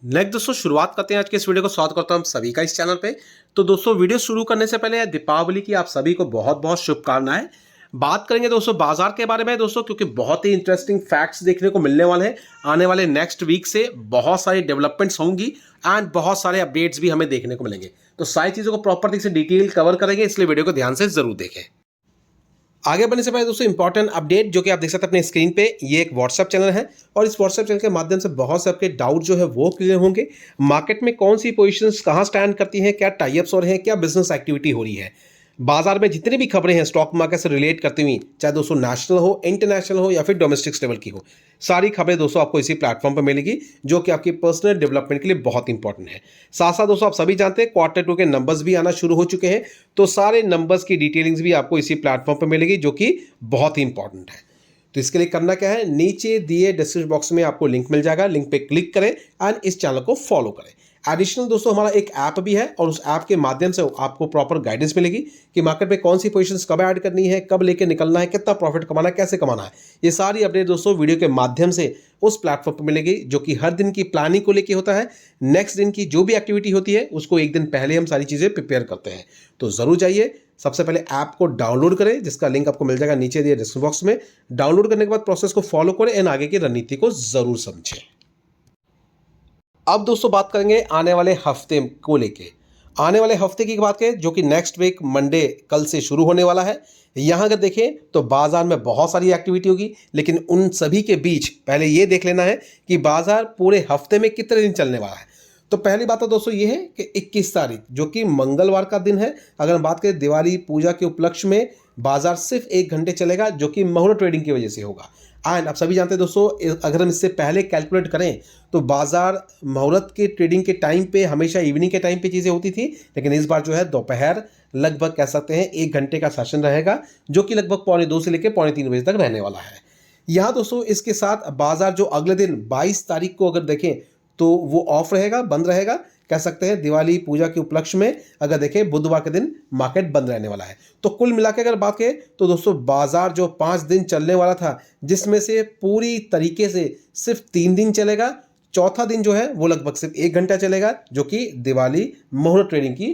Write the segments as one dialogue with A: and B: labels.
A: Next दोस्तों शुरुआत करते हैं आज के इस वीडियो को। स्वागत करता हूं सभी का इस चैनल पे। तो दोस्तों वीडियो शुरू करने से पहले दीपावली की आप सभी को बहुत बहुत शुभकामनाएं। बात करेंगे दोस्तों बाजार के बारे में दोस्तों, क्योंकि बहुत ही इंटरेस्टिंग फैक्ट्स देखने को मिलने वाले हैं। आने वाले नेक्स्ट वीक से बहुत सारी डेवलपमेंट्स होंगी एंड बहुत सारे अपडेट्स भी हमें देखने को मिलेंगे। तो सारी चीज़ों को प्रॉपर तरीके से डिटेल कवर करेंगे, इसलिए वीडियो को ध्यान से जरूर देखें। आगे बढ़ने से पहले दोस्तों इंपॉर्टेंट अपडेट जो कि आप देख सकते हैं अपने स्क्रीन पे, ये एक व्हाट्सएप चैनल है और इस व्हाट्सएप चैनल के माध्यम से बहुत से आपके डाउट जो है वो क्लियर होंगे। मार्केट में कौन सी पोजीशंस कहाँ स्टैंड करती हैं, क्या टाइप्स हो रहे हैं, क्या बिजनेस एक्टिविटी हो रही है, बाजार में जितनी भी खबरें हैं स्टॉक मार्केट से रिलेट करती हुई, चाहे दोस्तों नेशनल हो, इंटरनेशनल हो या फिर डोमेस्टिक लेवल की हो, सारी खबरें दोस्तों आपको इसी प्लेटफॉर्म पर मिलेगी, जो कि आपकी पर्सनल डेवलपमेंट के लिए बहुत इंपॉर्टेंट है। साथ साथ दोस्तों आप सभी जानते हैं Q2 के नंबर्स भी आना शुरू हो चुके हैं, तो सारे नंबर्स की डिटेलिंग्स भी आपको इसी प्लेटफॉर्म पर मिलेगी, जो कि बहुत ही इंपॉर्टेंट है। तो इसके लिए करना क्या है, नीचे दिए डिस्क्रिप्शन बॉक्स में आपको लिंक मिल जाएगा, लिंक पे क्लिक करें एंड इस चैनल को फॉलो करें। एडिशनल दोस्तों हमारा एक ऐप भी है और उस ऐप के माध्यम से आपको प्रॉपर गाइडेंस मिलेगी कि मार्केट में कौन सी पोजीशंस कब ऐड करनी है, कब लेके निकलना है, कितना प्रॉफिट कमाना है, कैसे कमाना है। ये सारी अपडेट दोस्तों वीडियो के माध्यम से उस प्लेटफॉर्म पर मिलेगी, जो कि हर दिन की प्लानिंग को लेके होता है। नेक्स्ट दिन की जो भी एक्टिविटी होती है उसको एक दिन पहले हम सारी चीज़ें प्रिपेयर करते हैं। तो ज़रूर जाइए, सबसे पहले ऐप को डाउनलोड करें, जिसका लिंक आपको मिल जाएगा नीचे दिए डिस्क्रिप्शन बॉक्स में। डाउनलोड करने के बाद प्रोसेस को फॉलो करें एंड आगे की रणनीति को जरूर समझें। अब दोस्तों बात करेंगे आने वाले हफ्ते को लेके। आने वाले हफ्ते की बात करें जो कि नेक्स्ट वीक मंडे कल से शुरू होने वाला है। यहाँ अगर देखें तो बाजार में बहुत सारी एक्टिविटी होगी, लेकिन उन सभी के बीच पहले ये देख लेना है कि बाजार पूरे हफ्ते में कितने दिन चलने वाला है। तो पहली बात तो दोस्तों ये है कि 21 तारीख जो कि मंगलवार का दिन है, अगर हम बात करें दिवाली पूजा के उपलक्ष्य में, बाजार सिर्फ 1 घंटे चलेगा, जो कि मुहूर्त ट्रेडिंग की वजह से होगा। एंड आप सभी जानते हैं दोस्तों, अगर हम इससे पहले कैलकुलेट करें तो बाजार मुहूर्त के ट्रेडिंग के टाइम पे हमेशा इवनिंग के टाइम पे चीज़ें होती थी, लेकिन इस बार जो है दोपहर लगभग कह सकते हैं 1 घंटे का सेशन रहेगा, जो कि लगभग 2:45 से लेकर 3:45 बजे तक रहने वाला है। यहाँ दोस्तों इसके साथ बाजार जो अगले दिन 22 तारीख को अगर देखें तो वो ऑफ रहेगा, बंद रहेगा, कह सकते हैं दिवाली पूजा के उपलक्ष्य में। अगर देखें बुधवार के दिन मार्केट बंद रहने वाला है। तो कुल मिला के अगर बात करें तो दोस्तों बाजार जो 5 दिन चलने वाला था, जिसमें से पूरी तरीके से सिर्फ 3 दिन चलेगा, चौथा दिन जो है वो लगभग सिर्फ 1 घंटा चलेगा, जो कि दिवाली मुहूर्त ट्रेडिंग की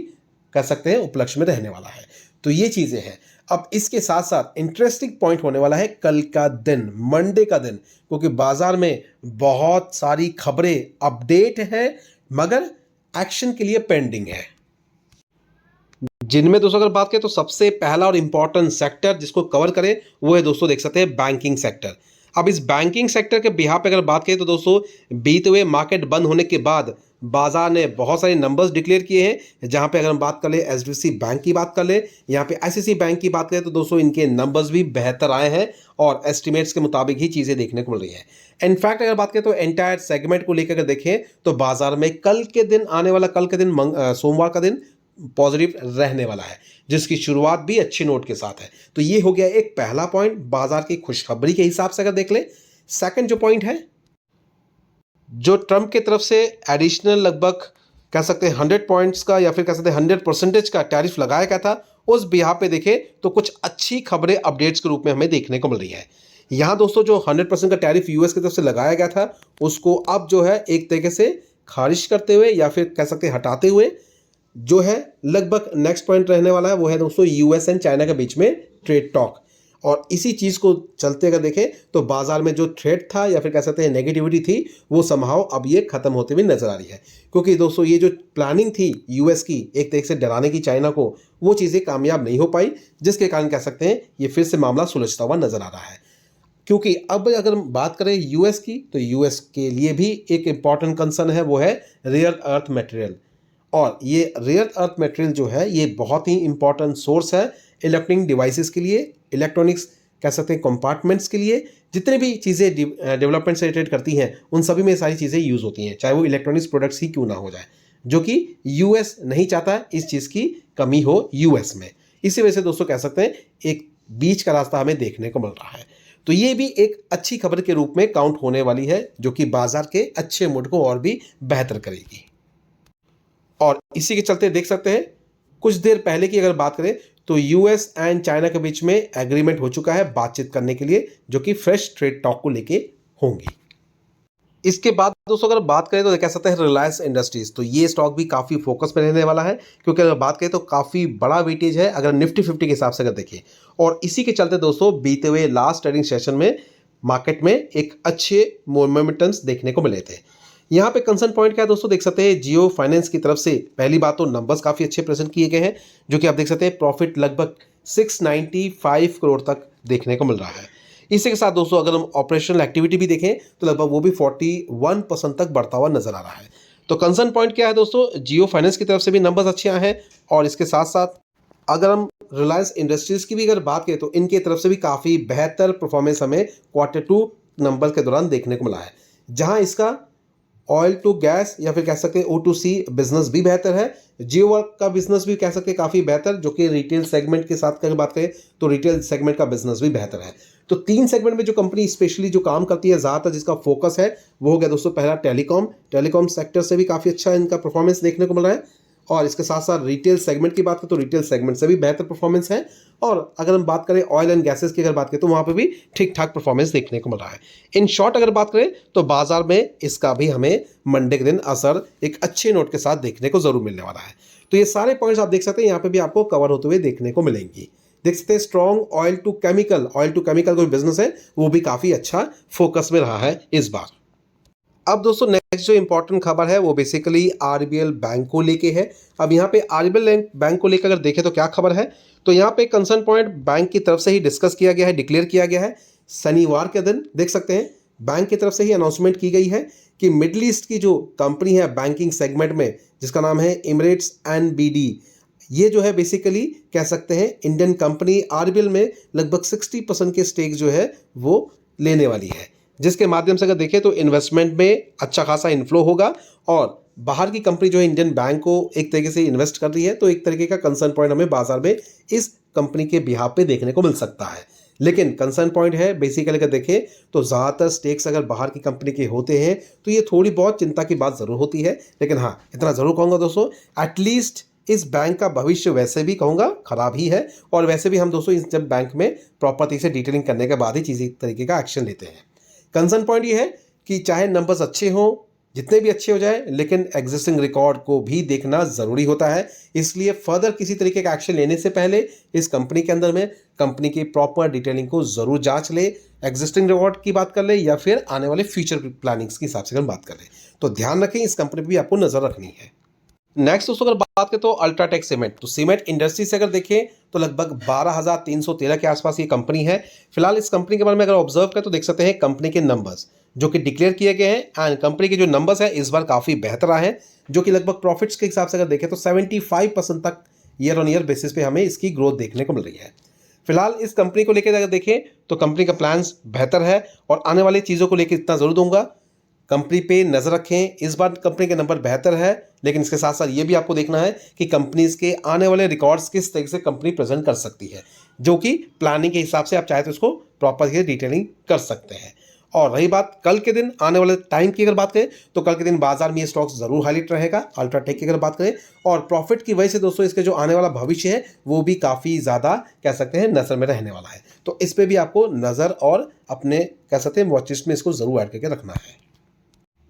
A: कह सकते हैं उपलक्ष्य में रहने वाला है। तो ये चीज़ें हैं। अब इसके साथ साथ इंटरेस्टिंग पॉइंट होने वाला है कल का दिन, मंडे का दिन, क्योंकि बाजार में बहुत सारी खबरें अपडेट है मगर एक्शन के लिए पेंडिंग है। जिनमें दोस्तों अगर बात करें तो सबसे पहला और इंपॉर्टेंट सेक्टर जिसको कवर करें वो है दोस्तों देख सकते हैं बैंकिंग सेक्टर। अब इस बैंकिंग सेक्टर के बिहार पे अगर बात करें तो दोस्तों बीते हुए मार्केट बंद होने के बाद बाजार ने बहुत सारे नंबर्स डिक्लेयर किए हैं, जहां पे अगर हम बात कर ले एचडीएफसी बैंक की बात कर ले, यहाँ पे आईसीआईसीआई बैंक की बात करें तो दोस्तों इनके नंबर्स भी बेहतर आए हैं और एस्टिमेट्स के मुताबिक ही चीज़ें देखने को मिल रही हैं। इनफैक्ट अगर बात करें तो एंटायर सेगमेंट को लेकर अगर देखें तो बाजार में कल के दिन आने वाला कल के दिन सोमवार का दिन पॉजिटिव रहने वाला है, जिसकी शुरुआत भी अच्छी नोट के साथ है। तो ये हो गया एक पहला पॉइंट बाजार की खुशखबरी के हिसाब से अगर देख ले। सेकंड जो पॉइंट है, जो ट्रंप की तरफ से एडिशनल लगभग कह सकते हैं 100 पॉइंट्स का या फिर कह सकते हैं 100% का टैरिफ लगाया गया था, उस बिहार पे देखें तो कुछ अच्छी खबरें अपडेट्स के रूप में हमें देखने को मिल रही है। यहाँ दोस्तों जो 100% का टैरिफ यूएस की तरफ से लगाया गया था उसको अब जो है एक तरीके से खारिज करते हुए या फिर कह सकते हैं हटाते हुए, जो है लगभग नेक्स्ट पॉइंट रहने वाला है वो है दोस्तों यूएस एंड चाइना के बीच में ट्रेड टॉक। और इसी चीज़ को चलते अगर देखें तो बाजार में जो थ्रेट था या फिर कह सकते हैं नेगेटिविटी थी वो समहाउ अब ये खत्म होते हुए नजर आ रही है, क्योंकि दोस्तों ये जो प्लानिंग थी यूएस की एक तरीके से डराने की चाइना को, वो चीज़ें कामयाब नहीं हो पाई, जिसके कारण कह सकते हैं ये फिर से मामला सुलझता हुआ नजर आ रहा है। क्योंकि अब अगर हम बात करें यूएस की तो यूएस के लिए भी एक इंपॉर्टेंट कंसर्न है, वो है रेयर अर्थ मटेरियल। और ये रेयर अर्थ मटेरियल जो है ये बहुत ही इंपॉर्टेंट सोर्स है इलेक्ट्रॉनिक डिवाइसेस के लिए, इलेक्ट्रॉनिक्स कह सकते हैं कंपार्टमेंट्स के लिए, जितने भी चीज़ें डेवलपमेंट से रिलेटेड करती हैं उन सभी में सारी चीज़ें यूज़ होती हैं, चाहे वो इलेक्ट्रॉनिक्स प्रोडक्ट्स ही क्यों ना हो जाए, जो कि यूएस नहीं चाहता है इस चीज़ की कमी हो यूएस में। इसी वजह से दोस्तों कह सकते हैं एक बीच का रास्ता हमें देखने को मिल रहा है। तो ये भी एक अच्छी खबर के रूप में काउंट होने वाली है, जो कि बाजार के अच्छे मूड को और भी बेहतर करेगी। और इसी के चलते देख सकते हैं कुछ देर पहले की अगर बात करें तो यूएस एंड चाइना के बीच में एग्रीमेंट हो चुका है बातचीत करने के लिए, जो कि फ्रेश ट्रेड टॉक को लेके होंगी। इसके बाद दोस्तों अगर बात करें तो कह सकते हैं रिलायंस इंडस्ट्रीज, तो ये स्टॉक भी काफ़ी फोकस में रहने वाला है, क्योंकि अगर बात करें तो काफ़ी बड़ा वेटेज है अगर निफ्टी 50 के हिसाब से अगर देखें। और इसी के चलते दोस्तों बीते हुए लास्ट ट्रेडिंग सेशन में मार्केट में एक अच्छे मोमेंटम्स देखने को मिले थे। यहाँ पे कंसर्न पॉइंट क्या है दोस्तों, देख सकते हैं जियो फाइनेंस की तरफ से पहली बात तो नंबर्स काफ़ी अच्छे प्रेजेंट किए गए हैं, जो कि आप देख सकते हैं प्रॉफिट लगभग 695 करोड़ तक देखने को मिल रहा है। इसी के साथ दोस्तों अगर हम ऑपरेशनल एक्टिविटी भी देखें तो लगभग वो भी 41% तक बढ़ता हुआ नजर आ रहा है। तो कंसर्न पॉइंट क्या है दोस्तों, जियो फाइनेंस की तरफ से भी नंबर्स अच्छे आए हैं, और इसके साथ साथ अगर हम रिलायंस इंडस्ट्रीज की भी अगर बात करें तो इनकी तरफ से भी काफ़ी बेहतर परफॉर्मेंस हमें Q2 नंबर के दौरान देखने को मिला है, जहां इसका ऑयल टू गैस या फिर कह सकते हैं O2C बिजनेस भी बेहतर है। जियो वर्क का बिजनेस भी कह सकते हैं काफ़ी बेहतर, जो कि रिटेल सेगमेंट के साथ अगर बात करें तो रिटेल सेगमेंट का बिजनेस भी बेहतर है। तो 3 सेगमेंट में जो कंपनी स्पेशली जो काम करती है ज़्यादातर जिसका फोकस है वो हो गया दोस्तों, पहला टेलीकॉम सेक्टर से भी काफ़ी अच्छा इनका परफॉर्मेंस देखने को मिल रहा है, और इसके साथ साथ रिटेल सेगमेंट की बात करें तो रिटेल सेगमेंट से भी बेहतर परफॉर्मेंस है। और अगर हम बात करें ऑयल एंड गैसेस की अगर बात करें तो वहाँ पे भी ठीक ठाक परफॉर्मेंस देखने को मिल रहा है। इन शॉर्ट अगर बात करें तो बाजार में इसका भी हमें मंडे के दिन असर एक अच्छे नोट के साथ देखने को जरूर मिलने वाला है। तो ये सारे पॉइंट्स आप देख सकते हैं यहाँ पे भी आपको कवर होते हुए देखने को मिलेंगी। देख सकते हैं स्ट्रॉन्ग ऑयल टू केमिकल कोई बिजनेस है वो भी काफ़ी अच्छा फोकस में रहा है इस बार। अब दोस्तों नेक्स्ट जो इंपॉर्टेंट खबर है वो बेसिकली आरबीएल बैंक को लेके है। अब यहाँ पे आरबीएल बैंक को लेकर अगर देखें तो क्या खबर है, तो यहाँ पे कंसर्न पॉइंट बैंक की तरफ से ही डिस्कस किया गया है, डिक्लेयर किया गया है। शनिवार के दिन देख सकते हैं बैंक की तरफ से ही अनाउंसमेंट की गई है कि मिडल ईस्ट की जो कंपनी है बैंकिंग सेगमेंट में जिसका नाम है एमिरेट्स एनबीडी, ये जो है बेसिकली कह सकते हैं इंडियन कंपनी आरबीएल में लगभग 60% के स्टेक जो है वो लेने वाली है, जिसके माध्यम से अगर देखें तो इन्वेस्टमेंट में अच्छा खासा इन्फ्लो होगा, और बाहर की कंपनी जो है इंडियन बैंक को एक तरीके से इन्वेस्ट कर रही है, तो एक तरीके का कंसर्न पॉइंट हमें बाजार में इस कंपनी के बिहाफ पे देखने को मिल सकता है। लेकिन कंसर्न पॉइंट है बेसिकली अगर देखें तो ज़्यादातर स्टेक्स अगर बाहर की कंपनी के होते हैं तो ये थोड़ी बहुत चिंता की बात ज़रूर होती है। लेकिन हाँ, इतना ज़रूर कहूँगा दोस्तों, एटलीस्ट इस बैंक का भविष्य वैसे भी कहूँगा खराब ही है, और वैसे भी हम दोस्तों इस जब बैंक में प्रॉपर्टी से डिटेलिंग करने के बाद ही चीज़ तरीके का एक्शन लेते हैं। कंसर्न पॉइंट ये है कि चाहे नंबर्स अच्छे हों, जितने भी अच्छे हो जाए, लेकिन एग्जिस्टिंग रिकॉर्ड को भी देखना ज़रूरी होता है। इसलिए फर्दर किसी तरीके का एक्शन लेने से पहले इस कंपनी के अंदर में कंपनी की प्रॉपर डिटेलिंग को ज़रूर जांच ले, एग्जिस्टिंग रिकॉर्ड की बात कर ले या फिर आने वाले फ्यूचर प्लानिंग्स के हिसाब से अगर बात कर ले, तो ध्यान रखें इस कंपनी पर भी आपको नज़र रखनी है। नेक्स्ट दोस्तों अगर बात करें तो अल्ट्राटेक सीमेंट, तो सीमेंट इंडस्ट्री से अगर देखें तो लगभग 12,313 के आसपास ये कंपनी है। फिलहाल इस कंपनी के बारे में अगर ऑब्जर्व करें तो देख सकते हैं कंपनी के नंबर्स जो कि डिक्लेयर किए गए हैं, एंड कंपनी के जो नंबर्स है इस बार काफ़ी बेहतर आए हैं, जो कि लगभग प्रॉफिट्स के हिसाब से अगर देखें तो 75% तक ईयर ऑन ईयर बेसिस पे हमें इसकी ग्रोथ देखने को मिल रही है। फिलहाल इस कंपनी को लेकर अगर देखें तो कंपनी का प्लान्स बेहतर है, और आने वाली चीज़ों को लेकर इतना जरूर दूंगा, कंपनी पे नज़र रखें। इस बार कंपनी के नंबर बेहतर है, लेकिन इसके साथ साथ ये भी आपको देखना है कि कंपनीज के आने वाले रिकॉर्ड्स किस तरीके से कंपनी प्रेजेंट कर सकती है, जो कि प्लानिंग के हिसाब से आप चाहे तो इसको प्रॉपर डिटेलिंग कर सकते हैं। और रही बात कल के दिन आने वाले टाइम की अगर बात करें तो कल के दिन बाजार में ये स्टॉक्स जरूर हाईलाइट रहेगा अल्ट्राटेक की अगर बात करें, और प्रॉफिट की वजह से दोस्तों इसके जो आने वाला भविष्य है वो भी काफ़ी ज़्यादा कह सकते हैं नज़र में रहने वाला है। तो इस पर भी आपको नज़र और अपने कह सकते हैं वॉच लिस्ट में इसको जरूर ऐड करके रखना है।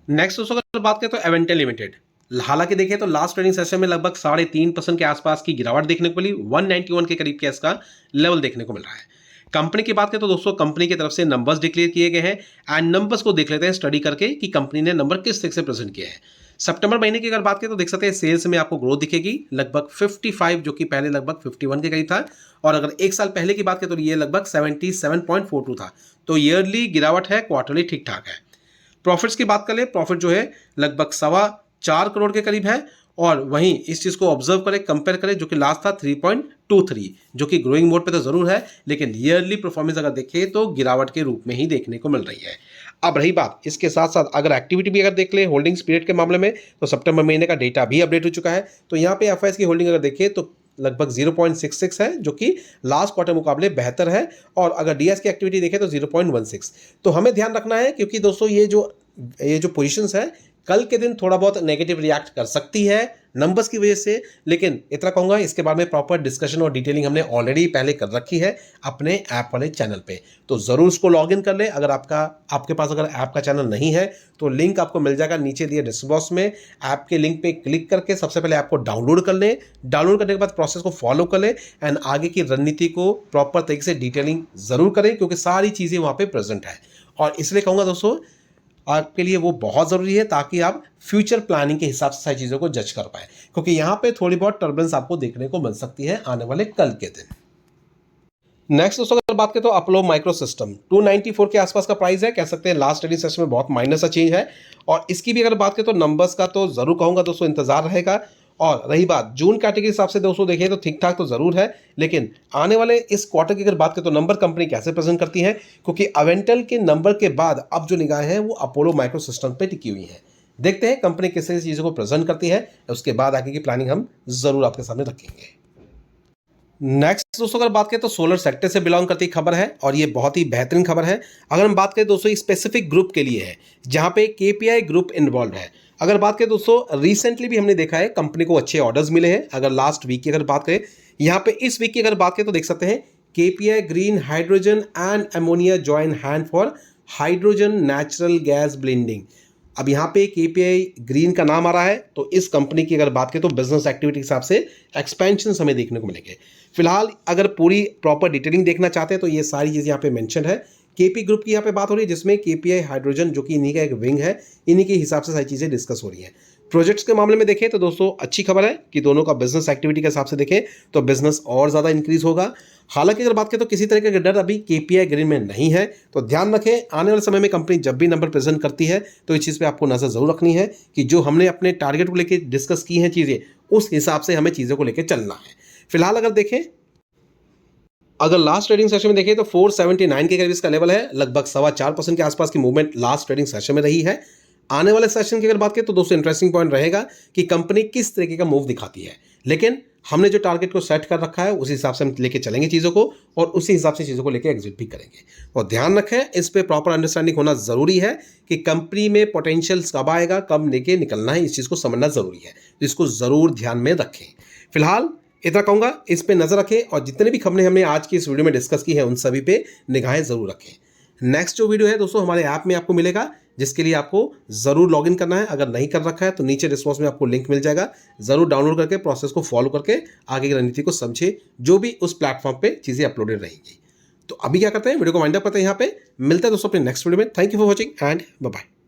A: नेक्स्ट दोस्तों अगर बात करें तो एवेंटल लिमिटेड, हालांकि देखें तो लास्ट ट्रेडिंग सेशन में लगभग 3.5% के आसपास की गिरावट देखने को मिली, 191 के करीब के इसका लेवल देखने को मिल रहा है। कंपनी की बात करें तो दोस्तों कंपनी की तरफ से नंबर्स डिक्लेयर किए गए हैं, एंड नंबर्स को देख लेते हैं स्टडी करके कि कंपनी ने नंबर किस तरीके से प्रेजेंट किया है। सितंबर महीने की अगर बात करें तो देख सकते हैं सेल्स में आपको ग्रोथ दिखेगी लगभग 55, जो कि पहले लगभग 51 के करीब था, और अगर एक साल पहले की बात करें तो ये लगभग 77.42 था। तो ईयरली गिरावट है, क्वार्टरली ठीक ठाक है। प्रॉफिट्स की बात करें, प्रॉफिट जो है लगभग 4.25 करोड़ के करीब है, और वहीं इस चीज़ को ऑब्जर्व करें, कंपेयर करें, जो कि लास्ट था 3.23, जो कि ग्रोइंग मोड पे तो जरूर है, लेकिन ईयरली परफॉर्मेंस अगर देखें तो गिरावट के रूप में ही देखने को मिल रही है। अब रही बात इसके साथ साथ अगर एक्टिविटी भी अगर देख ले होल्डिंग्स पीरियड के मामले में, तो सितंबर महीने का डेटा भी अपडेट हो चुका है। तो यहाँ पे एफआईएस की होल्डिंग अगर देखें तो लगभग 0.66 है, जो कि लास्ट क्वार्टर मुकाबले बेहतर है, और अगर डीएस की एक्टिविटी देखें तो 0.16। तो हमें ध्यान रखना है, क्योंकि दोस्तों ये जो पोजीशंस है कल के दिन थोड़ा बहुत नेगेटिव रिएक्ट कर सकती है नंबर्स की वजह से, लेकिन इतना कहूंगा इसके बारे में प्रॉपर डिस्कशन और डिटेलिंग हमने ऑलरेडी पहले कर रखी है अपने ऐप वाले चैनल पे, तो जरूर उसको लॉग इन कर ले। अगर आपके पास अगर ऐप का चैनल नहीं है तो लिंक आपको मिल जाएगा नीचे दिए डिस्क्रिप्शन बॉक्स में। ऐप के लिंक पे क्लिक करके सबसे पहले ऐप को डाउनलोड कर ले, डाउनलोड करने के बाद प्रोसेस को फॉलो कर ले एंड आगे की रणनीति को प्रॉपर तरीके से डिटेलिंग जरूर करें, क्योंकि सारी चीजें वहां पे प्रेजेंट है। और इसलिए कहूंगा दोस्तों आपके लिए वो बहुत ज़रूरी है ताकि आप फ्यूचर प्लानिंग के हिसाब से सारी चीज़ों को जज कर पाए, क्योंकि यहाँ पे थोड़ी बहुत टर्बुलेंस आपको देखने को मिल सकती है आने वाले कल के दिन। नेक्स्ट दोस्तों अगर बात करें तो अपोलो माइक्रो सिस्टम 294 के आसपास का प्राइस है, कह सकते हैं लास्ट ट्रेडिंग सेशन में बहुत माइनर सा चेंज है। और इसकी भी अगर बात करें तो नंबर्स का तो जरूर कहूंगा दोस्तों इंतजार रहेगा। और रही बात जून कैटेगरी हिसाब से दोस्तों देखिए तो ठीक ठाक तो जरूर है, लेकिन आने वाले इस क्वार्टर की अगर बात करें तो नंबर कंपनी कैसे प्रेजेंट करती है, क्योंकि अवेंटल के नंबर के बाद अब जो निगाहें हैं वो अपोलो माइक्रो सिस्टम पे टिकी हुई है। देखते हैं कंपनी किस तरह चीज़ों को प्रेजेंट करती है, उसके बाद आगे की प्लानिंग हम जरूर आपके सामने रखेंगे। नेक्स्ट दोस्तों अगर बात करें तो सोलर सेक्टर से बिलोंग करती खबर है और ये बहुत ही बेहतरीन खबर है। अगर हम बात करें दोस्तों स्पेसिफिक ग्रुप के लिए है जहां पे केपीआई ग्रुप इन्वॉल्व है। अगर बात करें दोस्तों रिसेंटली भी हमने देखा है कंपनी को अच्छे ऑर्डर्स मिले हैं। अगर लास्ट वीक की अगर बात करें, यहाँ पे इस वीक की अगर बात करें तो देख सकते हैं KPI green hydrogen and ammonia join hand for hydrogen natural gas blending. अब यहाँ पे केपीआई ग्रीन का नाम आ रहा है, तो इस कंपनी की अगर बात करें तो बिजनेस एक्टिविटी के हिसाब से एक्सपेंशन हमें देखने को मिलेंगे। फिलहाल अगर पूरी प्रॉपर डिटेलिंग देखना चाहते हैं तो ये सारी चीज़ यहाँ पे मेंशन है। केपी ग्रुप की यहाँ पे बात हो रही है जिसमें केपीआई हाइड्रोजन जो कि इन्हीं का एक विंग है, इन्हीं के हिसाब से सारी चीज़ें डिस्कस हो रही हैं। प्रोजेक्ट्स के मामले में देखें तो दोस्तों अच्छी खबर है कि दोनों का बिजनेस एक्टिविटी के हिसाब से देखें तो बिजनेस और ज़्यादा इंक्रीज होगा। हालांकि अगर बात करें तो किसी तरह का डर अभी केपीआई ग्रीन में नहीं है, तो ध्यान रखें आने वाले समय में कंपनी जब भी नंबर प्रेजेंट करती है तो इस चीज़ पे आपको नजर जरूर रखनी है कि जो हमने अपने टारगेट को लेकर डिस्कस की हैं चीज़ें, उस हिसाब से हमें चीज़ों को लेकर चलना है। फिलहाल अगर देखें, अगर लास्ट ट्रेडिंग सेशन में देखें तो 479 के करीब इसका लेवल है, लगभग 4.25% के आसपास की मूवमेंट लास्ट ट्रेडिंग सेशन में रही है। आने वाले सेशन की अगर बात करें तो दोस्तों इंटरेस्टिंग पॉइंट रहेगा कि कंपनी किस तरीके का मूव दिखाती है, लेकिन हमने जो टारगेट को सेट कर रखा है उसी हिसाब से हम लेके चलेंगे चीज़ों को और उसी हिसाब से चीज़ों को लेके एग्जिट भी करेंगे। और ध्यान रखें इस पे प्रॉपर अंडरस्टैंडिंग होना जरूरी है कि कंपनी में पोटेंशियल कब आएगा, कब लेके निकलना है, इस चीज़ को समझना जरूरी है, तो इसको जरूर ध्यान में रखें। फिलहाल इतना कहूँगा इस पे नजर रखें और जितने भी खबरें हमने आज की इस वीडियो में डिस्कस की है उन सभी पे निगाहें जरूर रखें। नेक्स्ट जो वीडियो है दोस्तों हमारे ऐप में आपको मिलेगा, जिसके लिए आपको जरूर लॉगिन करना है। अगर नहीं कर रखा है तो नीचे डिस्क्रिप्शन में आपको लिंक मिल जाएगा, जरूर डाउनलोड करके प्रोसेस को फॉलो करके आगे की रणनीति को समझे, जो भी उस प्लेटफॉर्म पे चीजें अपलोडेड रहेंगी। तो अभी क्या करते हैं, वीडियो को वाइंड अप करते हैं, यहाँ पे मिलते हैं दोस्तों अपने नेक्स्ट वीडियो में। Thank you for watching and bye bye.